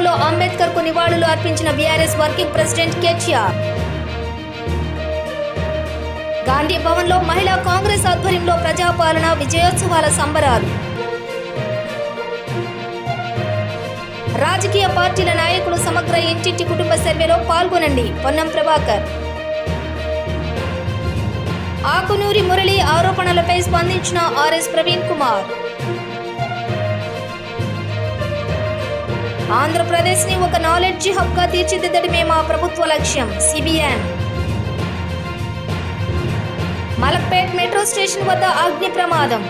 భవన్లో అంబేద్కర్ కు నివాళులు అర్పించిన BRS working president KTR. Gandhi భవన్లో మహిళా కాంగ్రెస్ ఆధ్వర్యంలో ప్రజాపాలన విజయోత్సవాల సంబరాలు. రాజకీయ పార్టీల నాయకులు సమగ్ర ఇంటింటి కుటుంబ సర్వేలో పాల్గొనండి. పొన్నం ప్రభాకర్. ఆకునూరి మురళి ఆరోపణలపై స్పందించిన ఆర్ఎస్ ప్రవీణ్ కుమార్. ఆంధ్రప్రదేశ్ ని ఒక నాలెడ్జి హబ్ గా తీర్చిదిద్దడమే మా ప్రభుత్వ లక్ష్యం. సిబిఎన్. మలక్పేట్ మెట్రో స్టేషన్ వద్ద అగ్ని ప్రమాదం.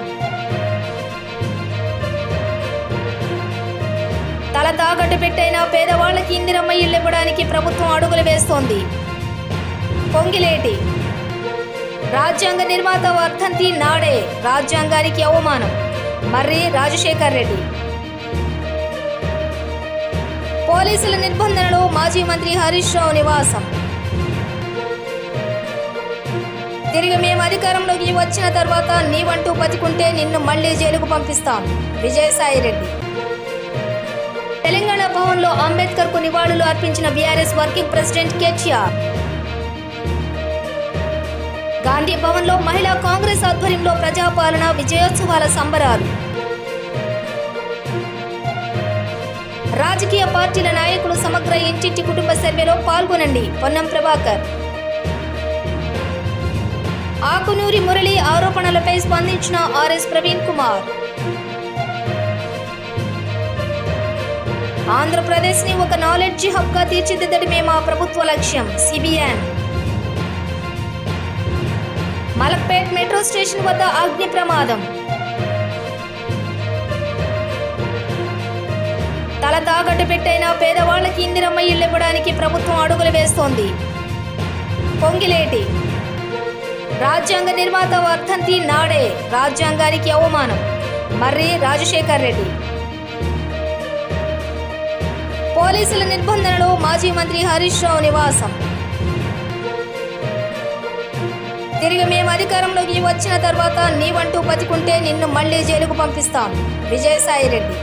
తల తాకట్టు పెట్టైన పేదవాళ్లకి ఇందిరమ్మ ఇళ్లు ఇవ్వడానికి ప్రభుత్వం అడుగులు వేస్తోంది. పొంగిలేటి. రాజ్యాంగ నిర్మాత వర్ధంతి నాడే, రాజ్యాంగానికి అవమానం. మర్రి రాజశేఖర్ రెడ్డి. పోలీసుల నిర్బంధనలో మాజీ మంత్రి హరీష్ రావు నివాసం. తిరిగి మేము అధికారంలోకి వచ్చిన తర్వాత నీవంటూ బతికుంటే నిన్ను మళ్లీ జైలుకు పంపిస్తాం. విజయసాయిరెడ్డి. తెలంగాణ భవన్లో అంబేద్కర్ కు నివాళులు అర్పించిన BRS working president KTR. Gandhi భవన్లో మహిళా కాంగ్రెస్ ఆధ్వర్యంలో ప్రజాపాలన విజయోత్సవాల సంబరాలు. రాజకీయ పార్టీల నాయకులు సమగ్ర ఇంటింటి కుటుంబ సర్వేలో పాల్గొనండి. పొన్నం ప్రభాకర్. ఆకునూరి మురళి ఆరోపణలపై స్పందించిన ఆర్ఎస్ ప్రవీణ్ కుమార్. ఆంధ్రప్రదేశ్ ని ఒక నాలెడ్జి హబ్ గా తీర్చిదిద్దడమే మా ప్రభుత్వ లక్ష్యం. సిబిఎన్. మలక్పేట్ మెట్రో స్టేషన్ వద్ద అగ్ని ప్రమాదం. తల తాకట్టు పెట్టైన పేదవాళ్లకి ఇందిరమ్మ ఇళ్లు ఇవ్వడానికి ప్రభుత్వం అడుగులు వేస్తోంది. పొంగిలేటి. రాజ్యాంగ నిర్మాత వర్ధంతి నాడే, రాజ్యాంగానికి అవమానం. మర్రి రాజశేఖర్ రెడ్డి. పోలీసుల నిర్బంధనలో మాజీ మంత్రి హరీష్ రావు నివాసం. తిరిగి మేము అధికారంలోకి వచ్చిన తర్వాత నీవంటూ బతికుంటే నిన్ను మళ్లీ జైలుకు పంపిస్తాం. విజయసాయిరెడ్డి.